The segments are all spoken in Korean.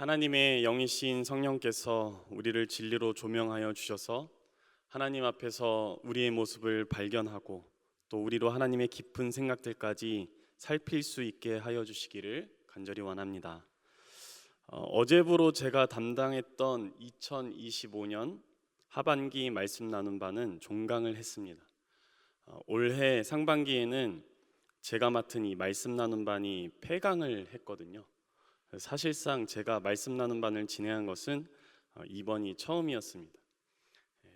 하나님의 영이신 성령께서 우리를 진리로 조명하여 주셔서 하나님 앞에서 우리의 모습을 발견하고 또 우리로 하나님의 깊은 생각들까지 살필 수 있게 하여 주시기를 간절히 원합니다. 어제부로 제가 담당했던 2025년 하반기 말씀 나눈 바는 종강을 했습니다. 올해 상반기에는 제가 맡은 이 말씀 나눈 반이 폐강을 했거든요. 사실상 제가 말씀 나눈 반을 진행한 것은 이번이 처음이었습니다.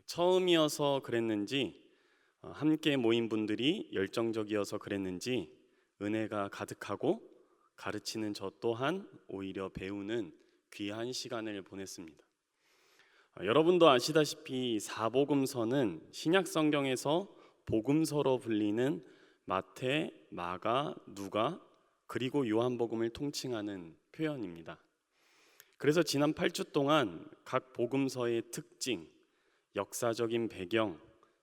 처음이어서 그랬는지 함께 모인 분들이 열정적이어서 그랬는지 은혜가 가득하고 가르치는 저 또한 오히려 배우는 귀한 시간을 보냈습니다. 여러분도 아시다시피 사복음서는 신약 성경에서 복음서로 불리는 마태, 마가, 누가 그리고 요한복음을 통칭하는 표현입니다. 그래서 지난 8주 동안 각 복음서의 특징, 역사적인 배경,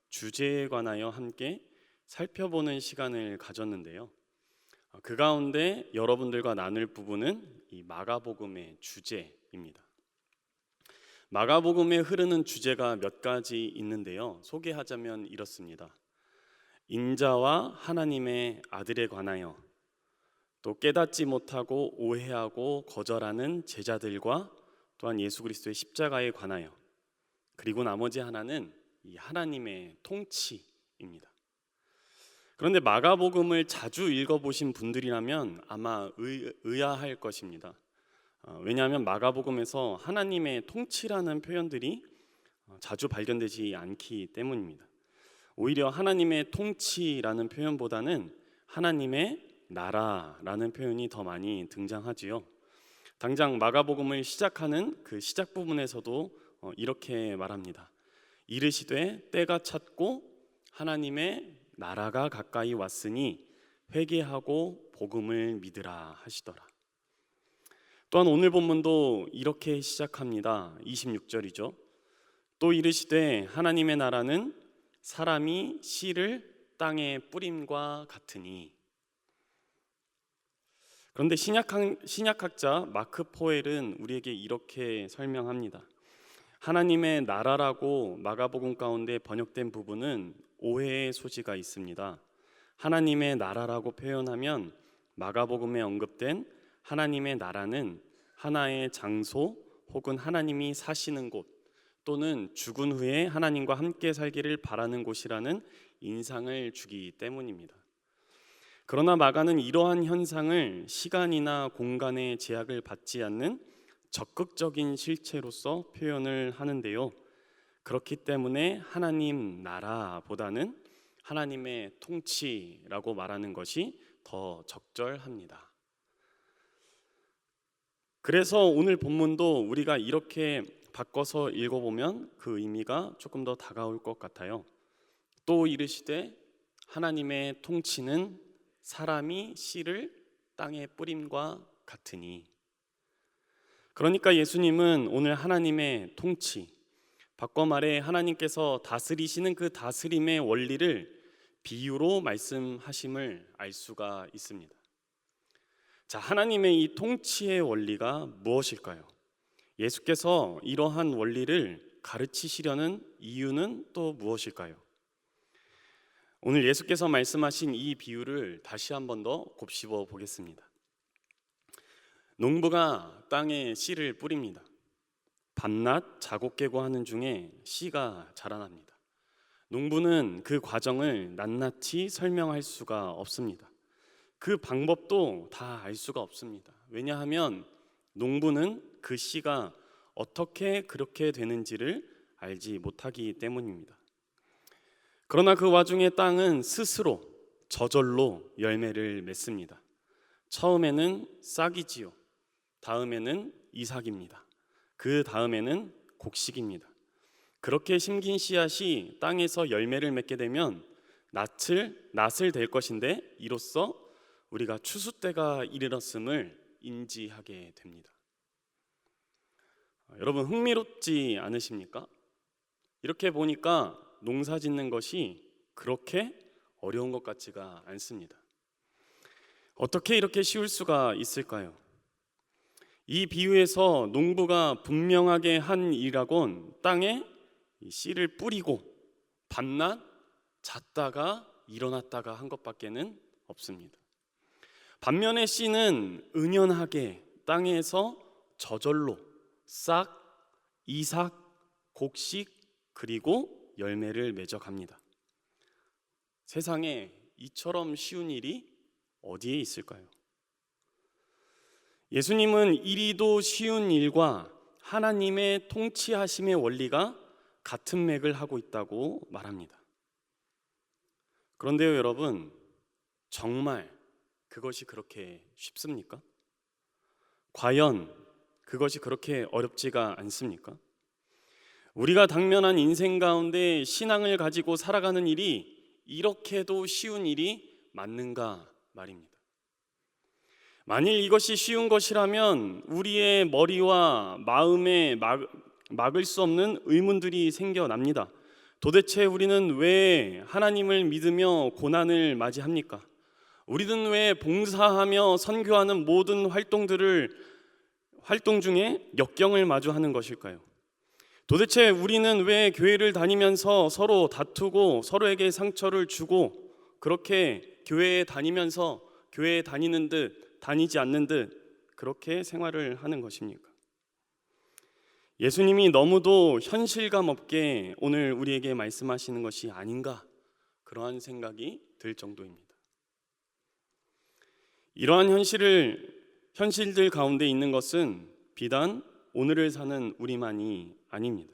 주제에 관하여 함께 살펴보는 시간을 가졌는데요. 그 가운데 여러분들과 나눌 부분은 이 마가복음의 주제입니다. 마가복음에 흐르는 주제가 몇 가지 있는데요. 소개하자면 이렇습니다. 인자와 하나님의 아들에 관하여, 또 깨닫지 못하고 오해하고 거절하는 제자들과 또한 예수 그리스도의 십자가에 관하여, 그리고 나머지 하나는 이 하나님의 통치입니다. 그런데 마가복음을 자주 읽어보신 분들이라면 아마 의아할 것입니다. 왜냐하면 마가복음에서 하나님의 통치라는 표현들이 자주 발견되지 않기 때문입니다. 오히려 하나님의 통치라는 표현보다는 하나님의 나라라는 표현이 더 많이 등장하지요. 당장 마가복음을 시작하는 그 시작 부분에서도 이렇게 말합니다. 이르시되 때가 찼고 하나님의 나라가 가까이 왔으니 회개하고 복음을 믿으라 하시더라. 또한 오늘 본문도 이렇게 시작합니다. 26절이죠. 또 이르시되 하나님의 나라는 사람이 씨를 땅에 뿌림과 같으니. 그런데 신약학자 마크 포엘은 우리에게 이렇게 설명합니다. 하나님의 나라라고 마가복음 가운데 번역된 부분은 오해의 소지가 있습니다. 하나님의 나라라고 표현하면 마가복음에 언급된 하나님의 나라는 하나의 장소 혹은 하나님이 사시는 곳 또는 죽은 후에 하나님과 함께 살기를 바라는 곳이라는 인상을 주기 때문입니다. 그러나 마가는 이러한 현상을 시간이나 공간의 제약을 받지 않는 적극적인 실체로서 표현을 하는데요. 그렇기 때문에 하나님 나라보다는 하나님의 통치라고 말하는 것이 더 적절합니다. 그래서 오늘 본문도 우리가 이렇게 바꿔서 읽어보면 그 의미가 조금 더 다가올 것 같아요. 또 이르시되 하나님의 통치는 사람이 씨를 땅에 뿌림과 같으니. 그러니까 예수님은 오늘 하나님의 통치, 바꿔 말해 하나님께서 다스리시는 그 다스림의 원리를 비유로 말씀하심을 알 수가 있습니다. 자, 하나님의 이 통치의 원리가 무엇일까요? 예수께서 이러한 원리를 가르치시려는 이유는 또 무엇일까요? 오늘 예수께서 말씀하신 이 비유를 다시 한 번 더 곱씹어 보겠습니다. 농부가 땅에 씨를 뿌립니다. 밤낮 자고 깨고 하는 중에 씨가 자라납니다. 농부는 그 과정을 낱낱이 설명할 수가 없습니다. 그 방법도 다 알 수가 없습니다. 왜냐하면 농부는 그 씨가 어떻게 그렇게 되는지를 알지 못하기 때문입니다. 그러나 그 와중에 땅은 스스로 저절로 열매를 맺습니다. 처음에는 싹이지요. 다음에는 이삭입니다. 그 다음에는 곡식입니다. 그렇게 심긴 씨앗이 땅에서 열매를 맺게 되면 낫을 될 것인데 이로써 우리가 추수 때가 이르렀음을 인지하게 됩니다. 여러분 흥미롭지 않으십니까? 이렇게 보니까 농사 짓는 것이 그렇게 어려운 것 같지가 않습니다. 어떻게 이렇게 쉬울 수가 있을까요? 이 비유에서 농부가 분명하게 한 일이라곤 땅에 이 씨를 뿌리고 밤낮 잤다가 일어났다가 한 것밖에는 없습니다. 반면에 씨는 은연하게 땅에서 저절로 싹, 이삭, 곡식 그리고 열매를 맺어갑니다. 세상에 이처럼 쉬운 일이 어디에 있을까요? 예수님은 이리도 쉬운 일과 하나님의 통치하심의 원리가 같은 맥을 하고 있다고 말합니다. 그런데요, 여러분, 정말 그것이 그렇게 쉽습니까? 과연 그것이 그렇게 어렵지가 않습니까? 우리가 당면한 인생 가운데 신앙을 가지고 살아가는 일이 이렇게도 쉬운 일이 맞는가 말입니다. 만일 이것이 쉬운 것이라면 우리의 머리와 마음에 막을 수 없는 의문들이 생겨납니다. 도대체 우리는 왜 하나님을 믿으며 고난을 맞이합니까? 우리는 왜 봉사하며 선교하는 모든 활동 중에 역경을 마주하는 것일까요? 도대체 우리는 왜 교회를 다니면서 서로 다투고 서로에게 상처를 주고 그렇게 교회에 다니면서 교회에 다니는 듯 다니지 않는 듯 그렇게 생활을 하는 것입니까? 예수님이 너무도 현실감 없게 오늘 우리에게 말씀하시는 것이 아닌가 그러한 생각이 들 정도입니다. 이러한 현실들 가운데 있는 것은 비단 오늘을 사는 우리만이 아닙니다.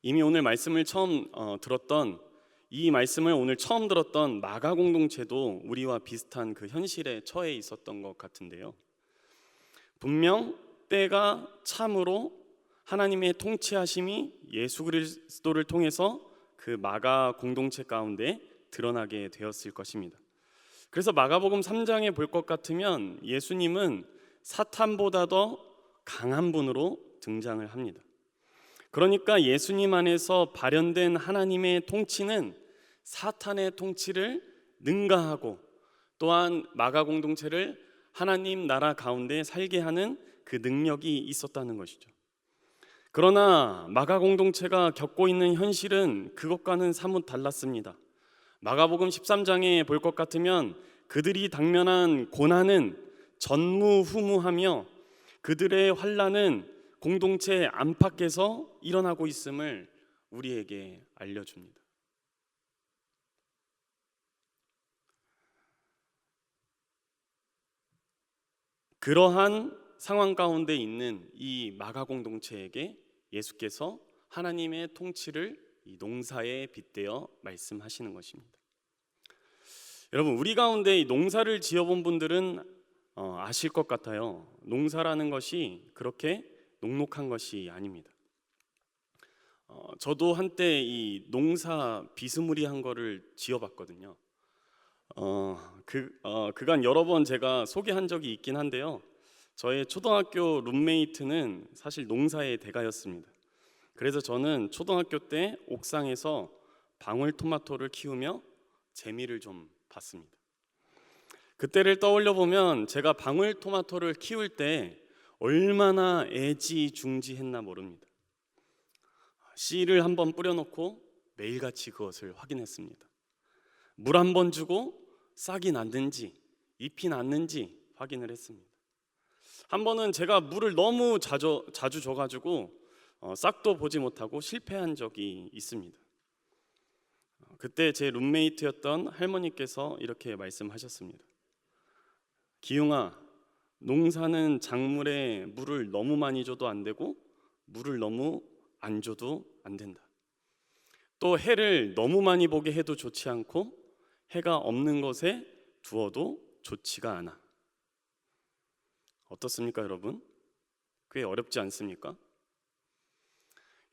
이미 오늘 말씀을 처음 들었던 이 말씀을 오늘 처음 들었던 마가 공동체도 우리와 비슷한 그 현실에 처해 있었던 것 같은데요. 분명 때가 참으로 하나님의 통치하심이 예수 그리스도를 통해서 그 마가 공동체 가운데 드러나게 되었을 것입니다. 그래서 마가복음 3장에 볼 것 같으면 예수님은 사탄보다 더 강한 분으로 등장을 합니다. 그러니까 예수님 안에서 발현된 하나님의 통치는 사탄의 통치를 능가하고 또한 마가 공동체를 하나님 나라 가운데 살게 하는 그 능력이 있었다는 것이죠. 그러나 마가 공동체가 겪고 있는 현실은 그것과는 사뭇 달랐습니다. 마가복음 13장에 볼 것 같으면 그들이 당면한 고난은 전무후무하며 그들의 환난은 공동체 안팎에서 일어나고 있음을 우리에게 알려줍니다. 그러한 상황 가운데 있는 이 마가 공동체에게 예수께서 하나님의 통치를 이 농사에 빗대어 말씀하시는 것입니다. 여러분, 우리 가운데 이 농사를 지어본 분들은 아실 것 같아요. 농사라는 것이 그렇게 녹록한 것이 아닙니다. 저도 한때 이 농사 비스무리한 거를 지어봤거든요. 그간 여러 번 제가 소개한 적이 있긴 한데요. 저의 초등학교 룸메이트는 사실 농사의 대가였습니다. 그래서 저는 초등학교 때 옥상에서 방울토마토를 키우며 재미를 좀 봤습니다. 그때를 떠올려 보면 제가 방울토마토를 키울 때 얼마나 애지중지했나 모릅니다. 씨를 한번 뿌려놓고 매일같이 그것을 확인했습니다. 물 한 번 주고 싹이 났는지 잎이 났는지 확인을 했습니다. 한 번은 제가 물을 너무 자주 줘가지고 싹도 보지 못하고 실패한 적이 있습니다. 그때 제 룸메이트였던 할머니께서 이렇게 말씀하셨습니다. 기웅아, 농사는 작물에 물을 너무 많이 줘도 안 되고 물을 너무 안 줘도 안 된다. 또 해를 너무 많이 보게 해도 좋지 않고 해가 없는 것에 두어도 좋지가 않아. 어떻습니까, 여러분? 꽤 어렵지 않습니까?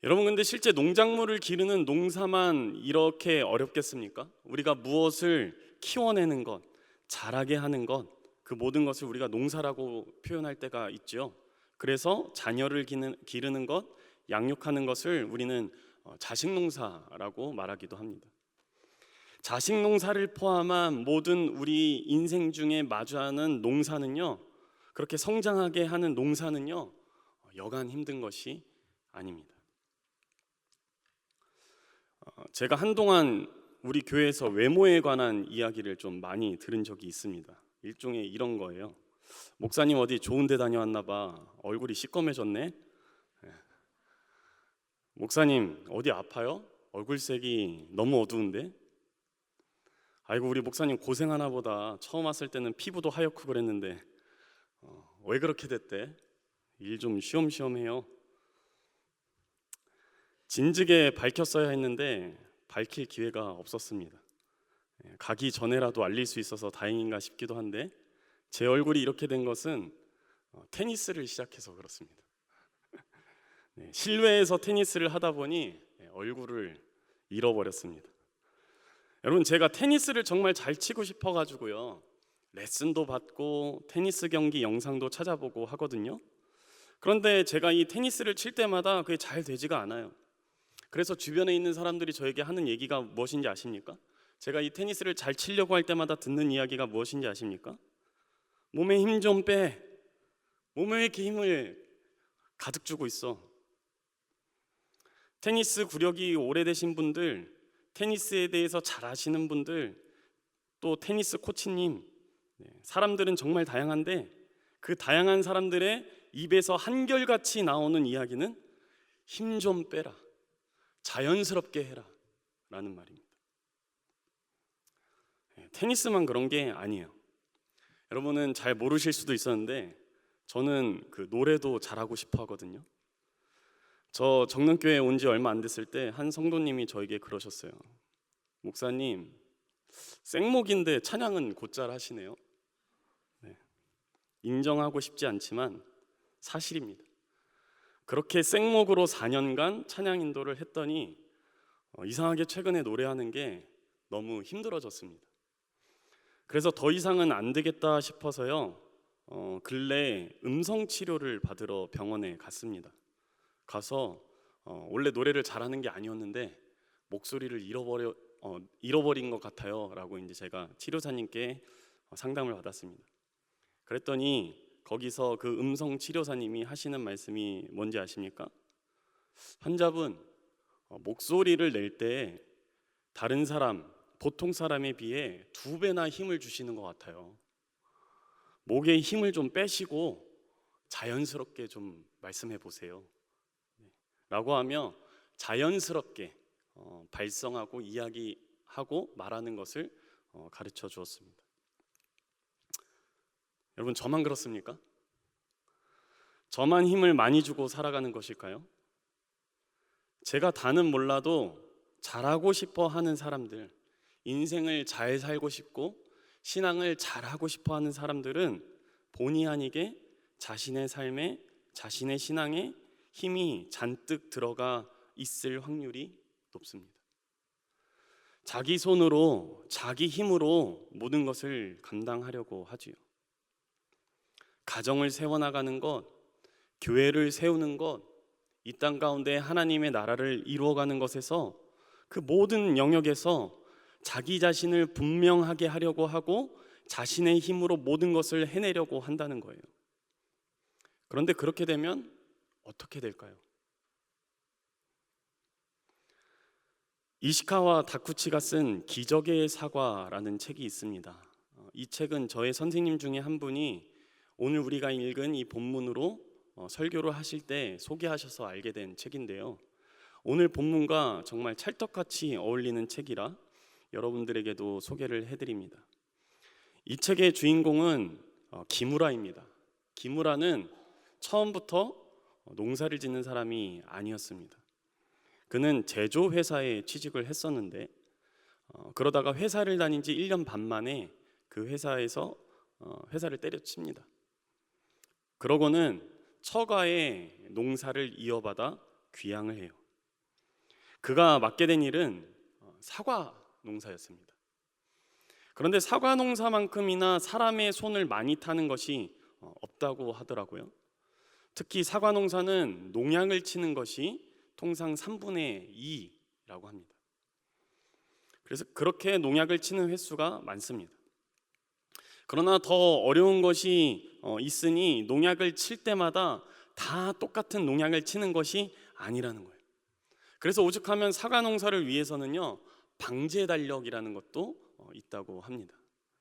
여러분, 근데 실제 농작물을 기르는 농사만 이렇게 어렵겠습니까? 우리가 무엇을 키워내는 것, 자라게 하는 것, 그 모든 것을 우리가 농사라고 표현할 때가 있죠. 그래서 자녀를 기르는 것, 양육하는 것을 우리는 자식농사라고 말하기도 합니다. 자식농사를 포함한 모든 우리 인생 중에 마주하는 농사는요, 그렇게 성장하게 하는 농사는요, 여간 힘든 것이 아닙니다. 제가 한동안 우리 교회에서 외모에 관한 이야기를 좀 많이 들은 적이 있습니다. 일종의 이런 거예요. 목사님 어디 좋은 데 다녀왔나 봐. 얼굴이 시꺼매졌네. 목사님 어디 아파요? 얼굴색이 너무 어두운데. 아이고 우리 목사님 고생하나 보다. 처음 왔을 때는 피부도 하얗고 그랬는데 왜 그렇게 됐대? 일 좀 쉬엄쉬엄 해요. 진즉에 밝혔어야 했는데 밝힐 기회가 없었습니다. 가기 전에라도 알릴 수 있어서 다행인가 싶기도 한데, 제 얼굴이 이렇게 된 것은 테니스를 시작해서 그렇습니다. 실외에서 테니스를 하다 보니 얼굴을 잃어버렸습니다. 여러분, 제가 테니스를 정말 잘 치고 싶어 가지고요, 레슨도 받고 테니스 경기 영상도 찾아보고 하거든요. 그런데 제가 이 테니스를 칠 때마다 그게 잘 되지가 않아요. 그래서 주변에 있는 사람들이 저에게 하는 얘기가 무엇인지 아십니까? 제가 이 테니스를 잘 치려고 할 때마다 듣는 이야기가 무엇인지 아십니까? 몸에 힘 좀 빼. 몸에 왜 이렇게 힘을 가득 주고 있어? 테니스 구력이 오래되신 분들, 테니스에 대해서 잘 아시는 분들, 또 테니스 코치님, 사람들은 정말 다양한데 그 다양한 사람들의 입에서 한결같이 나오는 이야기는 힘 좀 빼라, 자연스럽게 해라 라는 말입니다. 테니스만 그런 게 아니에요. 여러분은 잘 모르실 수도 있었는데 저는 그 노래도 잘하고 싶어 하거든요. 저 정릉교회에 온 지 얼마 안 됐을 때 한 성도님이 저에게 그러셨어요. 목사님, 생목인데 찬양은 곧잘 하시네요. 인정하고 싶지 않지만 사실입니다. 그렇게 생목으로 4년간 찬양 인도를 했더니 이상하게 최근에 노래하는 게 너무 힘들어졌습니다. 그래서 더 이상은 안 되겠다 싶어서요, 근래 음성 치료를 받으러 병원에 갔습니다. 가서 원래 노래를 잘하는 게 아니었는데 목소리를 잃어버린 것 같아요 라고 이제 제가 치료사님께 상담을 받았습니다. 그랬더니 거기서 그 음성 치료사님이 하시는 말씀이 뭔지 아십니까? 환자분, 목소리를 낼 때 다른 사람, 보통 사람에 비해 2배나 힘을 주시는 것 같아요. 목에 힘을 좀 빼시고 자연스럽게 좀 말씀해 보세요 라고 하며 자연스럽게 발성하고 이야기하고 말하는 것을 가르쳐 주었습니다. 여러분, 저만 그렇습니까? 저만 힘을 많이 주고 살아가는 것일까요? 제가 다는 몰라도 잘하고 싶어 하는 사람들, 인생을 잘 살고 싶고 신앙을 잘하고 싶어 하는 사람들은 본의 아니게 자신의 삶에, 자신의 신앙에 힘이 잔뜩 들어가 있을 확률이 높습니다. 자기 손으로, 자기 힘으로 모든 것을 감당하려고 하지요. 가정을 세워나가는 것, 교회를 세우는 것, 이 땅 가운데 하나님의 나라를 이루어가는 것에서 그 모든 영역에서 자기 자신을 분명하게 하려고 하고 자신의 힘으로 모든 것을 해내려고 한다는 거예요. 그런데 그렇게 되면 어떻게 될까요? 이시카와 다쿠치가 쓴 기적의 사과라는 책이 있습니다. 이 책은 저의 선생님 중에 한 분이 오늘 우리가 읽은 이 본문으로 설교를 하실 때 소개하셔서 알게 된 책인데요, 오늘 본문과 정말 찰떡같이 어울리는 책이라 여러분들에게도 소개를 해드립니다. 이 책의 주인공은 기무라입니다. 기무라는 처음부터 농사를 짓는 사람이 아니었습니다. 그는 제조회사에 취직을 했었는데 그러다가 회사를 다닌 지 1년 반 만에 그 회사에서 회사를 때려칩니다. 그러고는 처가의 농사를 이어받아 귀향을 해요. 그가 맡게 된 일은 사과 농사였습니다. 그런데 사과 농사만큼이나 사람의 손을 많이 타는 것이 없다고 하더라고요. 특히 사과 농사는 농약을 치는 것이 통상 3분의 2라고 합니다. 그래서 그렇게 농약을 치는 횟수가 많습니다. 그러나 더 어려운 것이 있으니 농약을 칠 때마다 다 똑같은 농약을 치는 것이 아니라는 거예요. 그래서 오죽하면 사과 농사를 위해서는요, 방제 달력이라는 것도 있다고 합니다.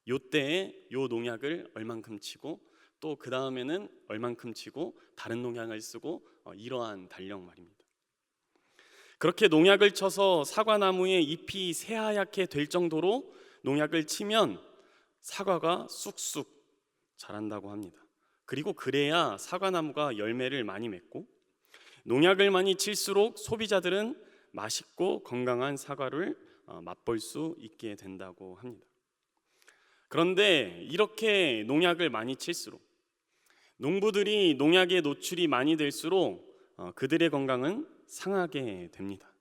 요 때에 요 농약을 얼만큼 치고 또 그 다음에는 얼만큼 치고 다른 농약을 쓰고 이러한 달력 말입니다. 그렇게 농약을 쳐서 사과나무의 잎이 새하얗게 될 정도로 농약을 치면 사과가 쑥쑥 자란다고 합니다. 그리고 그래야 사과나무가 열매를 많이 맺고, 농약을 많이 칠수록 소비자들은 맛있고 건강한 사과를 맛볼 수 있게 된다고 합니다. 그런데 이렇게 농약을 많이 칠수록, 농부들이 농약에 노출이 많이 될수록 그들의 건강은 상하게 됩니다.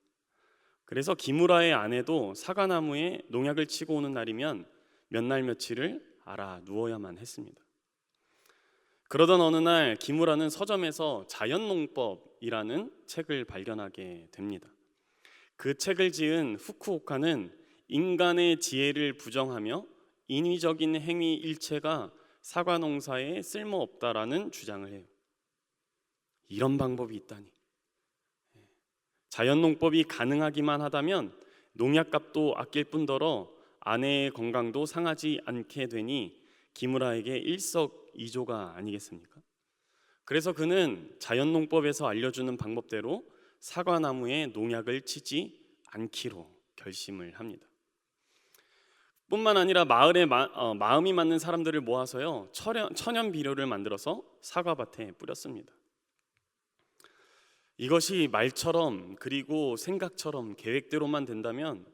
그래서 기무라의 아내도 사과나무에 농약을 치고 오는 날이면 몇 날 며칠을 알아 누워야만 했습니다. 그러던 어느 날 기무라는 서점에서 자연농법이라는 책을 발견하게 됩니다. 그 책을 지은 후쿠오카는 인간의 지혜를 부정하며 인위적인 행위 일체가 사과 농사에 쓸모없다라는 주장을 해요. 이런 방법이 있다니. 자연농법이 가능하기만 하다면 농약값도 아낄 뿐더러 아내의 건강도 상하지 않게 되니 기무라에게 일석이조가 아니겠습니까? 그래서 그는 자연농법에서 알려주는 방법대로 사과나무에 농약을 치지 않기로 결심을 합니다. 뿐만 아니라 마을에 마음이 맞는 사람들을 모아서요, 천연 비료를 만들어서 사과밭에 뿌렸습니다. 이것이 말처럼 그리고 생각처럼 계획대로만 된다면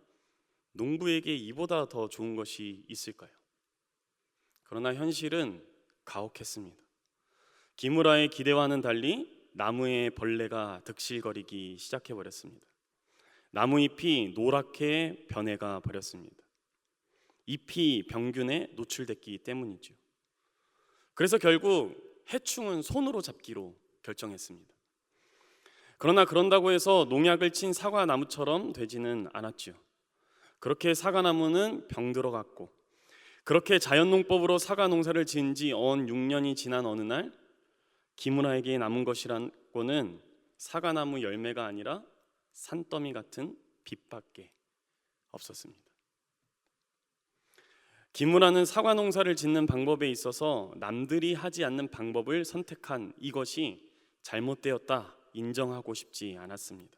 농부에게 이보다 더 좋은 것이 있을까요? 그러나 현실은 가혹했습니다. 기무라의 기대와는 달리 나무에 벌레가 득실거리기 시작해버렸습니다. 나무잎이 노랗게 변해가 버렸습니다. 잎이 병균에 노출됐기 때문이죠. 그래서 결국 해충은 손으로 잡기로 결정했습니다. 그러나 그런다고 해서 농약을 친 사과나무처럼 되지는 않았죠. 그렇게 사과나무는 병들어갔고, 그렇게 자연농법으로 사과 농사를 지은 지 언 6년이 지난 어느 날 기무라에게 남은 것이라고는 사과나무 열매가 아니라 산더미 같은 빛밖에 없었습니다. 기무라는 사과 농사를 짓는 방법에 있어서 남들이 하지 않는 방법을 선택한 이것이 잘못되었다 인정하고 싶지 않았습니다.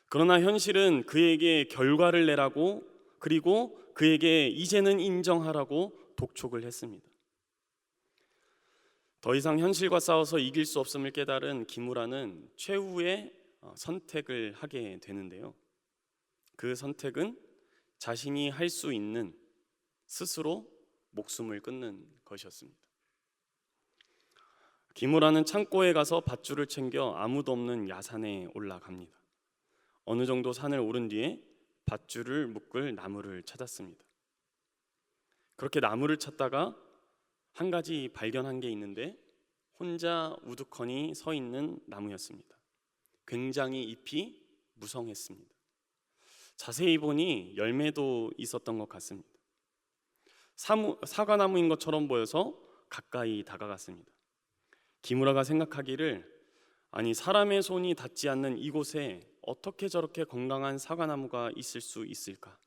그러나 현실은 그에게 결과를 내라고, 그리고 그에게 이제는 인정하라고 독촉을 했습니다. 더 이상 현실과 싸워서 이길 수 없음을 깨달은 기무라는 최후의 선택을 하게 되는데요. 그 선택은 자신이 할 수 있는 스스로 목숨을 끊는 것이었습니다. 기무라는 창고에 가서 밧줄을 챙겨 아무도 없는 야산에 올라갑니다. 어느 정도 산을 오른 뒤에 밧줄을 묶을 나무를 찾았습니다. 그렇게 나무를 찾다가 한 가지 발견한 게 있는데, 혼자 우두커니 서 있는 나무였습니다. 굉장히 잎이 무성했습니다. 자세히 보니 열매도 있었던 것 같습니다. 사과나무인 것처럼 보여서 가까이 다가갔습니다. 기무라가 생각하기를, 아니 사람의 손이 닿지 않는 이곳에 어떻게 저렇게 건강한 사과나무가 있을 수 있을까?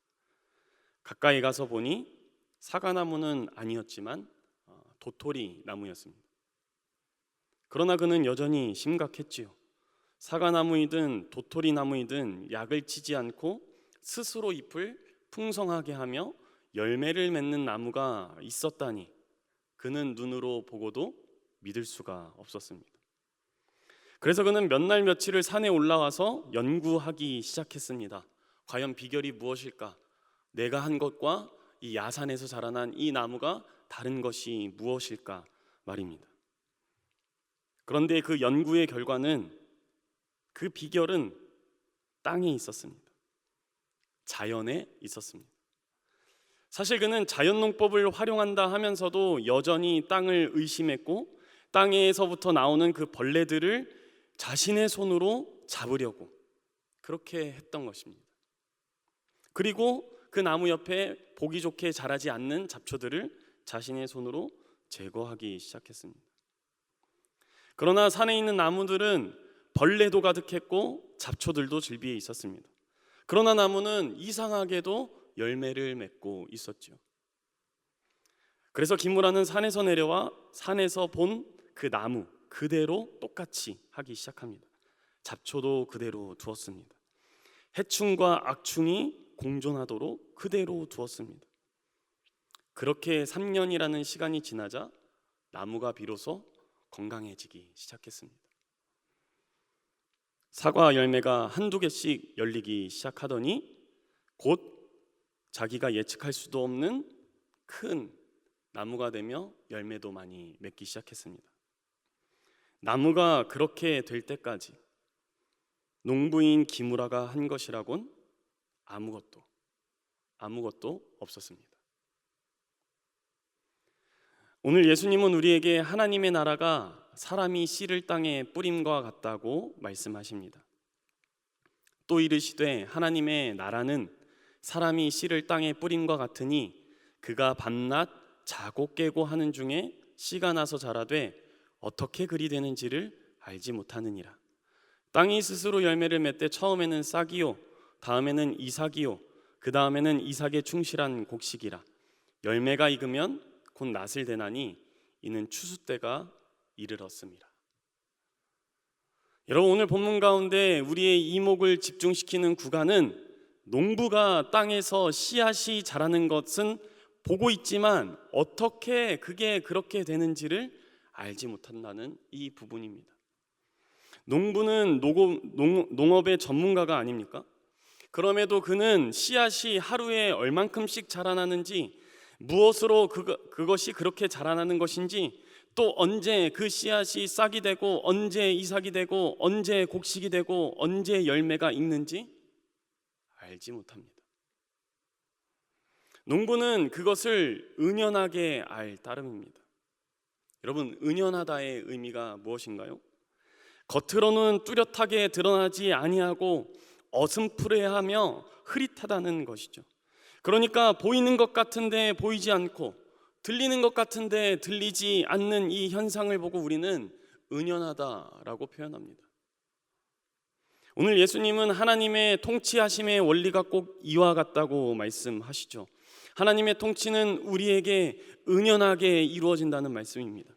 가까이 가서 보니 사과나무는 아니었지만 도토리 나무였습니다. 그러나 그는 여전히 심각했지요. 사과나무이든 도토리 나무이든 약을 치지 않고 스스로 잎을 풍성하게 하며 열매를 맺는 나무가 있었다니 그는 눈으로 보고도 믿을 수가 없었습니다. 그래서 그는 몇 날 며칠을 산에 올라와서 연구하기 시작했습니다. 과연 비결이 무엇일까? 내가 한 것과 이 야산에서 자라난 이 나무가 다른 것이 무엇일까 말입니다. 그런데 그 연구의 결과는, 그 비결은 땅에 있었습니다. 자연에 있었습니다. 사실 그는 자연농법을 활용한다 하면서도 여전히 땅을 의심했고, 땅에서부터 나오는 그 벌레들을 자신의 손으로 잡으려고 그렇게 했던 것입니다. 그리고 그 나무 옆에 보기 좋게 자라지 않는 잡초들을 자신의 손으로 제거하기 시작했습니다. 그러나 산에 있는 나무들은 벌레도 가득했고 잡초들도 즐비해 있었습니다. 그러나 나무는 이상하게도 열매를 맺고 있었죠. 그래서 기므라는 산에서 내려와 산에서 본 그 나무 그대로 똑같이 하기 시작합니다. 잡초도 그대로 두었습니다. 해충과 악충이 공존하도록 그대로 두었습니다. 그렇게 3년이라는 시간이 지나자 나무가 비로소 건강해지기 시작했습니다. 사과 열매가 한두 개씩 열리기 시작하더니 곧 자기가 예측할 수도 없는 큰 나무가 되며 열매도 많이 맺기 시작했습니다. 나무가 그렇게 될 때까지 농부인 기므라가 한 것이라곤 아무것도 없었습니다. 오늘 예수님은 우리에게 하나님의 나라가 사람이 씨를 땅에 뿌림과 같다고 말씀하십니다. 또 이르시되 하나님의 나라는 사람이 씨를 땅에 뿌림과 같으니 그가 밤낮 자고 깨고 하는 중에 씨가 나서 자라되 어떻게 그리 되는지를 알지 못하느니라. 땅이 스스로 열매를 맺되 처음에는 싹이요 다음에는 이삭이요 그 다음에는 이삭에 충실한 곡식이라. 열매가 익으면 곧 낫을 대나니 이는 추수 때가 이르렀습니다. 여러분, 오늘 본문 가운데 우리의 이목을 집중시키는 구간은 농부가 땅에서 씨앗이 자라는 것은 보고 있지만 어떻게 그게 그렇게 되는지를 알지 못한다는 이 부분입니다. 농부는 농업의 전문가가 아닙니까? 그럼에도 그는 씨앗이 하루에 얼만큼씩 자라나는지, 무엇으로 그것이 그렇게 자라나는 것인지, 또 언제 그 씨앗이 싹이 되고 언제 이삭이 되고 언제 곡식이 되고 언제 열매가 익는지 알지 못합니다. 농부는 그것을 은연하게 알 따름입니다. 여러분, 은연하다의 의미가 무엇인가요? 겉으로는 뚜렷하게 드러나지 아니하고 어슴푸레하며 흐릿하다는 것이죠. 그러니까 보이는 것 같은데 보이지 않고 들리는 것 같은데 들리지 않는 이 현상을 보고 우리는 은연하다라고 표현합니다. 오늘 예수님은 하나님의 통치하심의 원리가 꼭 이와 같다고 말씀하시죠. 하나님의 통치는 우리에게 은연하게 이루어진다는 말씀입니다.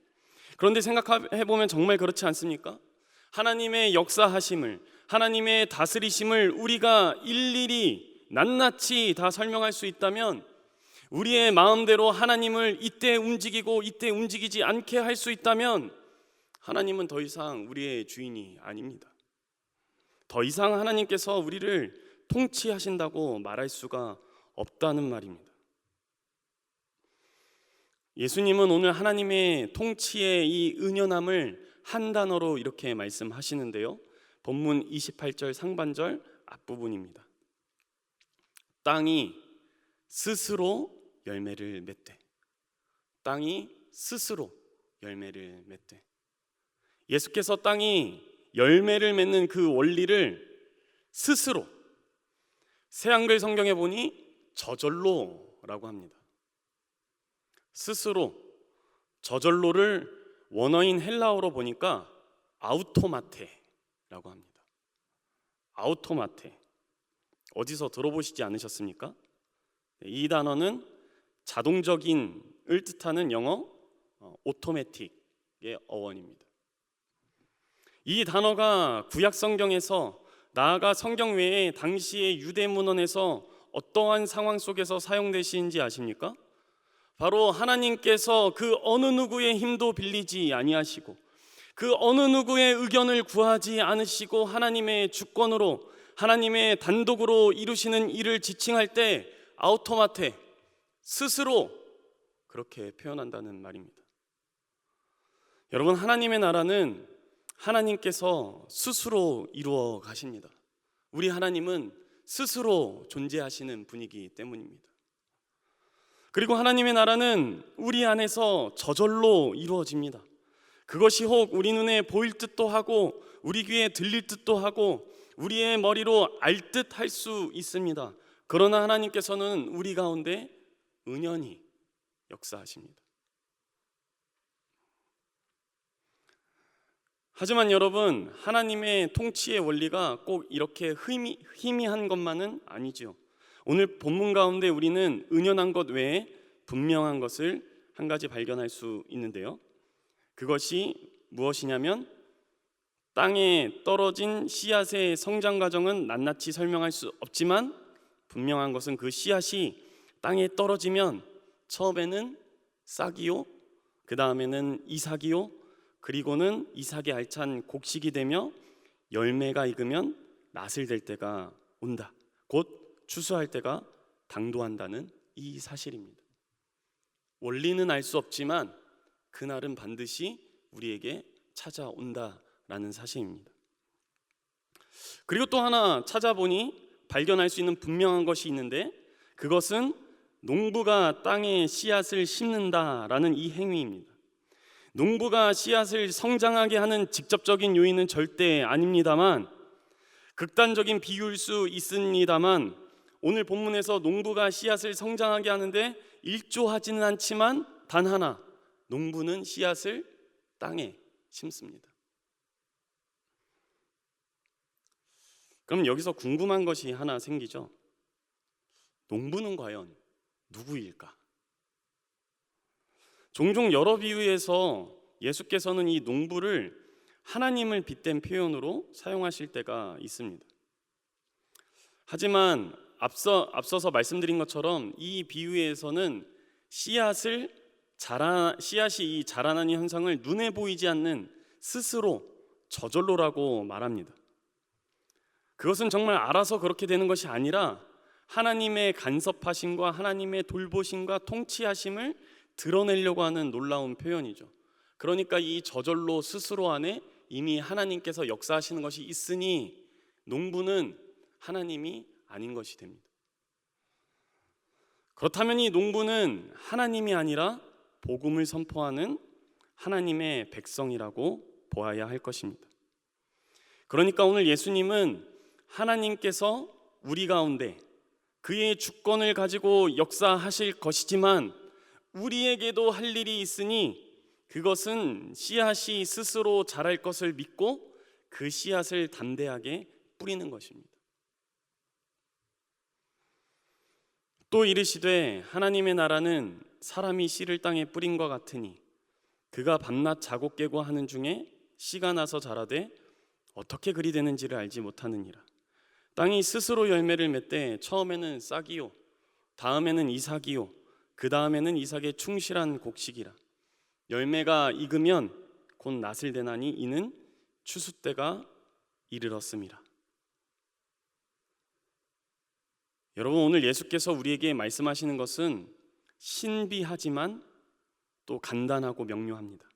그런데 생각해보면 정말 그렇지 않습니까? 하나님의 역사하심을, 하나님의 다스리심을 우리가 일일이 낱낱이 다 설명할 수 있다면, 우리의 마음대로 하나님을 이때 움직이고 이때 움직이지 않게 할 수 있다면 하나님은 더 이상 우리의 주인이 아닙니다. 더 이상 하나님께서 우리를 통치하신다고 말할 수가 없다는 말입니다. 예수님은 오늘 하나님의 통치의 이 은연함을 한 단어로 이렇게 말씀하시는데요. 본문 28절 상반절 앞부분입니다. 땅이 스스로 열매를 맺되, 땅이 스스로 열매를 맺되. 예수께서 땅이 열매를 맺는 그 원리를 스스로, 새한글 성경에 보니 저절로라고 합니다. 스스로, 저절로를 원어인 헬라어로 보니까 아우토마테라고 합니다. 아우토마테. 어디서 들어보시지 않으셨습니까? 이 단어는 자동적인을 뜻하는 영어 오토매틱의 어원입니다. 이 단어가 구약 성경에서, 나아가 성경 외에 당시의 유대 문헌에서 어떠한 상황 속에서 사용되시는지 아십니까? 바로 하나님께서 그 어느 누구의 힘도 빌리지 아니하시고 그 어느 누구의 의견을 구하지 않으시고 하나님의 주권으로, 하나님의 단독으로 이루시는 일을 지칭할 때 아우토마테, 스스로 그렇게 표현한다는 말입니다. 여러분, 하나님의 나라는 하나님께서 스스로 이루어 가십니다. 우리 하나님은 스스로 존재하시는 분이기 때문입니다. 그리고 하나님의 나라는 우리 안에서 저절로 이루어집니다. 그것이 혹 우리 눈에 보일 듯도 하고 우리 귀에 들릴 듯도 하고 우리의 머리로 알 듯 할 수 있습니다. 그러나 하나님께서는 우리 가운데 은연히 역사하십니다. 하지만 여러분, 하나님의 통치의 원리가 꼭 이렇게 희미한 것만은 아니지요. 오늘 본문 가운데 우리는 은연한 것 외에 분명한 것을 한 가지 발견할 수 있는데요. 그것이 무엇이냐면 땅에 떨어진 씨앗의 성장 과정은 낱낱이 설명할 수 없지만 분명한 것은 그 씨앗이 땅에 떨어지면 처음에는 싹이요, 그 다음에는 이삭이요, 그리고는 이삭이 알찬 곡식이 되며 열매가 익으면 낫을 될 때가 온다. 곧 추수할 때가 당도한다는 이 사실입니다. 원리는 알 수 없지만 그날은 반드시 우리에게 찾아온다라는 사실입니다. 그리고 또 하나 찾아보니 발견할 수 있는 분명한 것이 있는데 그것은 농부가 땅에 씨앗을 심는다라는 이 행위입니다. 농부가 씨앗을 성장하게 하는 직접적인 요인은 절대 아닙니다만 극단적인 비유일 수 있습니다만 오늘 본문에서 농부가 씨앗을 성장하게 하는데 일조하지는 않지만 단 하나, 농부는 씨앗을 땅에 심습니다. 그럼 여기서 궁금한 것이 하나 생기죠. 농부는 과연 누구일까? 종종 여러 비유에서 예수께서는 이 농부를 하나님을 빗댄 표현으로 사용하실 때가 있습니다. 하지만 앞서서 말씀드린 것처럼 이 비유에서는 씨앗이 이 자라나는 현상을 눈에 보이지 않는 스스로 저절로라고 말합니다. 그것은 정말 알아서 그렇게 되는 것이 아니라 하나님의 간섭하심과 하나님의 돌보심과 통치하심을 드러내려고 하는 놀라운 표현이죠. 그러니까 이 저절로 스스로 안에 이미 하나님께서 역사하시는 것이 있으니 농부는 하나님이 아닌 것이 됩니다. 그렇다면 이 농부는 하나님이 아니라 복음을 선포하는 하나님의 백성이라고 보아야 할 것입니다. 그러니까 오늘 예수님은 하나님께서 우리 가운데 그의 주권을 가지고 역사하실 것이지만 우리에게도 할 일이 있으니 그것은 씨앗이 스스로 자랄 것을 믿고 그 씨앗을 담대하게 뿌리는 것입니다. 또 이르시되 하나님의 나라는 사람이 씨를 땅에 뿌린 것 같으니 그가 밤낮 자고 깨고 하는 중에 씨가 나서 자라되 어떻게 그리 되는지를 알지 못하느니라. 땅이 스스로 열매를 맺되 처음에는 싹이요 다음에는 이삭이요 그 다음에는 이삭의 충실한 곡식이라. 열매가 익으면 곧 낫을 되나니 이는 추수 때가 이르렀음이라. 여러분, 오늘 예수께서 우리에게 말씀하시는 것은 신비하지만 또 간단하고 명료합니다.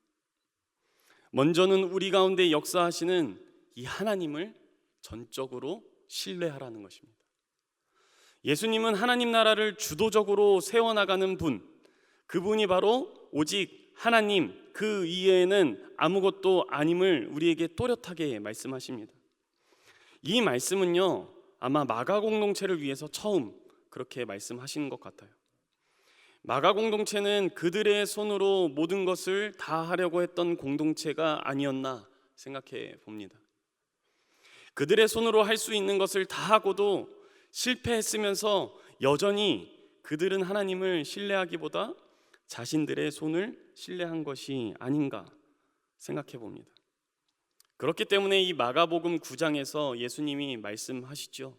먼저는 우리 가운데 역사하시는 이 하나님을 전적으로 신뢰하라는 것입니다. 예수님은 하나님 나라를 주도적으로 세워나가는 분, 그분이 바로 오직 하나님 그 이외에는 아무것도 아님을 우리에게 또렷하게 말씀하십니다. 이 말씀은요 아마 마가 공동체를 위해서 처음 그렇게 말씀하시는 것 같아요. 마가 공동체는 그들의 손으로 모든 것을 다 하려고 했던 공동체가 아니었나 생각해 봅니다. 그들의 손으로 할 수 있는 것을 다 하고도 실패했으면서 여전히 그들은 하나님을 신뢰하기보다 자신들의 손을 신뢰한 것이 아닌가 생각해 봅니다. 그렇기 때문에 이 마가복음 9장에서 예수님이 말씀하시죠.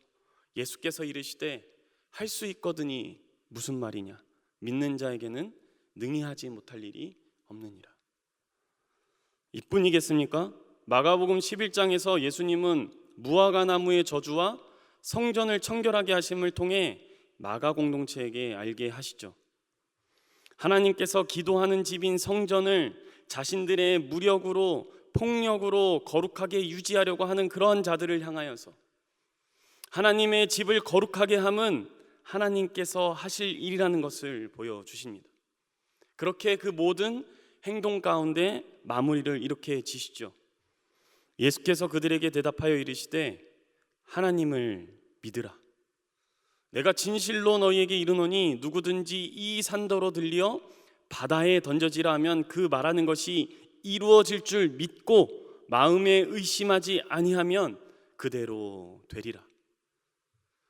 예수께서 이르시되 할 수 있거든이 무슨 말이냐, 믿는 자에게는 능히 하지 못할 일이 없느니라. 이뿐이겠습니까? 마가복음 11장에서 예수님은 무화과 나무의 저주와 성전을 청결하게 하심을 통해 마가 공동체에게 알게 하시죠. 하나님께서 기도하는 집인 성전을 자신들의 무력으로 폭력으로 거룩하게 유지하려고 하는 그런 자들을 향하여서 하나님의 집을 거룩하게 함은 하나님께서 하실 일이라는 것을 보여주십니다. 그렇게 그 모든 행동 가운데 마무리를 이렇게 지시죠. 예수께서 그들에게 대답하여 이르시되 하나님을 믿으라. 내가 진실로 너희에게 이르노니 누구든지 이 산더러 들려 바다에 던져지라 하면 그 말하는 것이 이루어질 줄 믿고 마음에 의심하지 아니하면 그대로 되리라.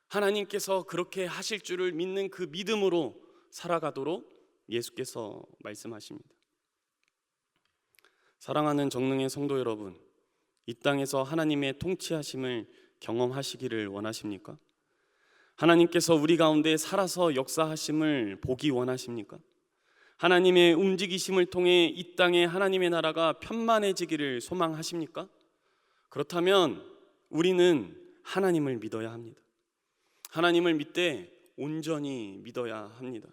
하나님께서 그렇게 하실 줄을 믿는 그 믿음으로 살아가도록 예수께서 말씀하십니다. 사랑하는 정릉의 성도 여러분, 이 땅에서 하나님의 통치하심을 경험하시기를 원하십니까? 하나님께서 우리 가운데 살아서 역사하심을 보기 원하십니까? 하나님의 움직이심을 통해 이 땅에 하나님의 나라가 편만해지기를 소망하십니까? 그렇다면 우리는 하나님을 믿어야 합니다. 하나님을 믿되 온전히 믿어야 합니다.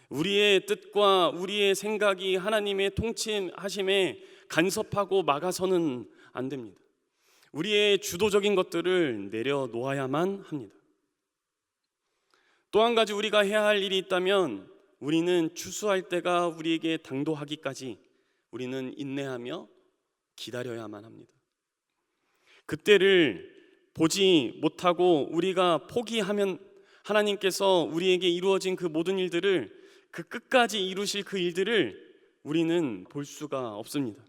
우리의 뜻과 우리의 생각이 하나님의 통치하심에 간섭하고 막아서는 안 됩니다. 우리의 주도적인 것들을 내려놓아야만 합니다. 또 한 가지 우리가 해야 할 일이 있다면 우리는 추수할 때가 우리에게 당도하기까지 우리는 인내하며 기다려야만 합니다. 그때를 보지 못하고 우리가 포기하면 하나님께서 우리에게 이루어진 그 모든 일들을, 그 끝까지 이루실 그 일들을 우리는 볼 수가 없습니다.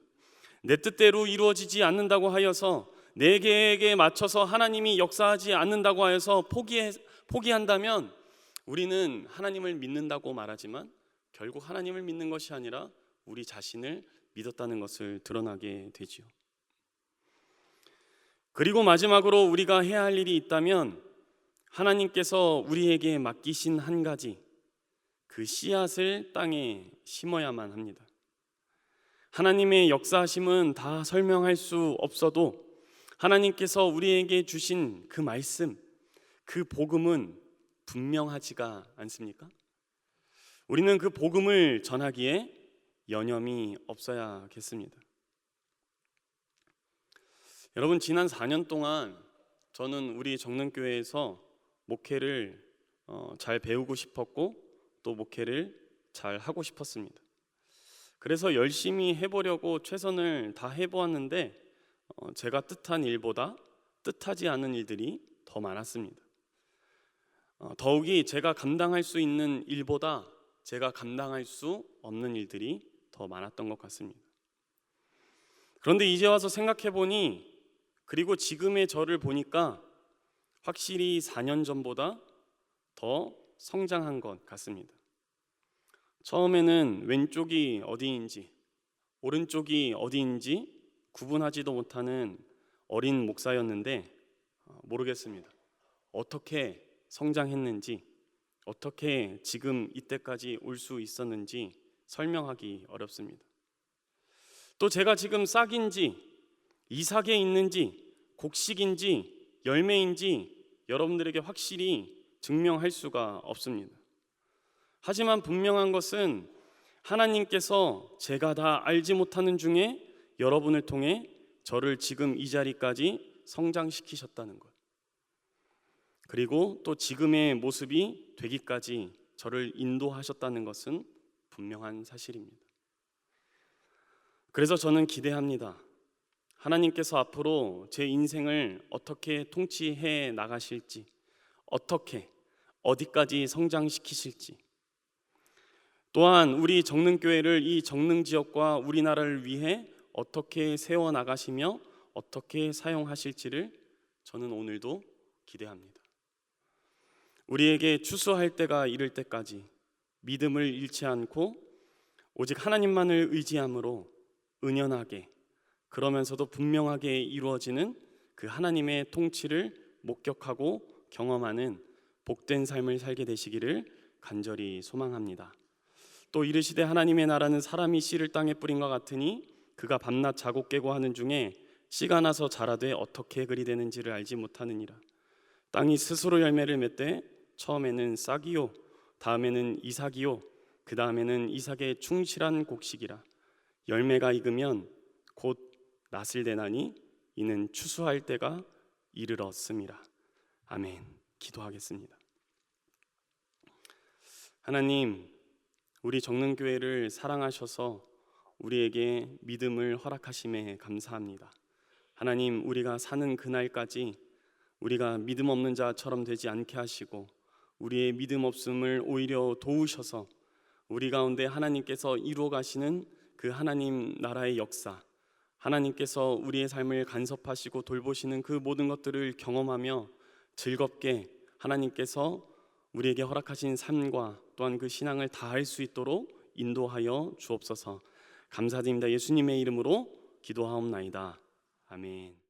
내 뜻대로 이루어지지 않는다고 하여서, 내 계획에 맞춰서 하나님이 역사하지 않는다고 하여서 포기한다면 우리는 하나님을 믿는다고 말하지만 결국 하나님을 믿는 것이 아니라 우리 자신을 믿었다는 것을 드러나게 되지요. 그리고 마지막으로 우리가 해야 할 일이 있다면 하나님께서 우리에게 맡기신 한 가지, 그 씨앗을 땅에 심어야만 합니다. 하나님의 역사하심은 다 설명할 수 없어도 하나님께서 우리에게 주신 그 말씀, 그 복음은 분명하지가 않습니까? 우리는 그 복음을 전하기에 여념이 없어야겠습니다. 여러분, 지난 4년 동안 저는 우리 정릉교회에서 목회를 잘 배우고 싶었고 또 목회를 잘 하고 싶었습니다. 그래서 열심히 해보려고 최선을 다 해보았는데 제가 뜻한 일보다 뜻하지 않은 일들이 더 많았습니다. 더욱이 제가 감당할 수 있는 일보다 제가 감당할 수 없는 일들이 더 많았던 것 같습니다. 그런데 이제 와서 생각해보니, 그리고 지금의 저를 보니까 확실히 4년 전보다 더 성장한 것 같습니다. 처음에는 왼쪽이 어디인지 오른쪽이 어디인지 구분하지도 못하는 어린 목사였는데 모르겠습니다. 어떻게 성장했는지, 어떻게 지금 이때까지 올 수 있었는지 설명하기 어렵습니다. 또 제가 지금 싹인지 이삭에 있는지 곡식인지 열매인지 여러분들에게 확실히 증명할 수가 없습니다. 하지만 분명한 것은 하나님께서 제가 다 알지 못하는 중에 여러분을 통해 저를 지금 이 자리까지 성장시키셨다는 것, 그리고 또 지금의 모습이 되기까지 저를 인도하셨다는 것은 분명한 사실입니다. 그래서 저는 기대합니다. 하나님께서 앞으로 제 인생을 어떻게 통치해 나가실지, 어떻게 어디까지 성장시키실지, 또한 우리 정릉교회를 이 정릉지역과 우리나라를 위해 어떻게 세워나가시며 어떻게 사용하실지를 저는 오늘도 기대합니다. 우리에게 추수할 때가 이를 때까지 믿음을 잃지 않고 오직 하나님만을 의지함으로 은연하게, 그러면서도 분명하게 이루어지는 그 하나님의 통치를 목격하고 경험하는 복된 삶을 살게 되시기를 간절히 소망합니다. 또 이르시되 하나님의 나라는 사람이 씨를 땅에 뿌린 것 같으니 그가 밤낮 자고 깨고 하는 중에 씨가 나서 자라되 어떻게 그리 되는지를 알지 못하느니라. 땅이 스스로 열매를 맺되 처음에는 싹이요 다음에는 이삭이요 그 다음에는 이삭의 충실한 곡식이라. 열매가 익으면 곧 낫을 대나니 이는 추수할 때가 이르렀음이라. 아멘. 기도하겠습니다. 하나님, 우리 정릉교회를 사랑하셔서 우리에게 믿음을 허락하심에 감사합니다. 하나님, 우리가 사는 그날까지 우리가 믿음 없는 자처럼 되지 않게 하시고 우리의 믿음 없음을 오히려 도우셔서 우리 가운데 하나님께서 이루어 가시는 그 하나님 나라의 역사, 하나님께서 우리의 삶을 간섭하시고 돌보시는 그 모든 것들을 경험하며 즐겁게 하나님께서 우리에게 허락하신 삶과 또한 그 신앙을 다할 수 있도록 인도하여 주옵소서. 감사드립니다. 예수님의 이름으로 기도하옵나이다. 아멘.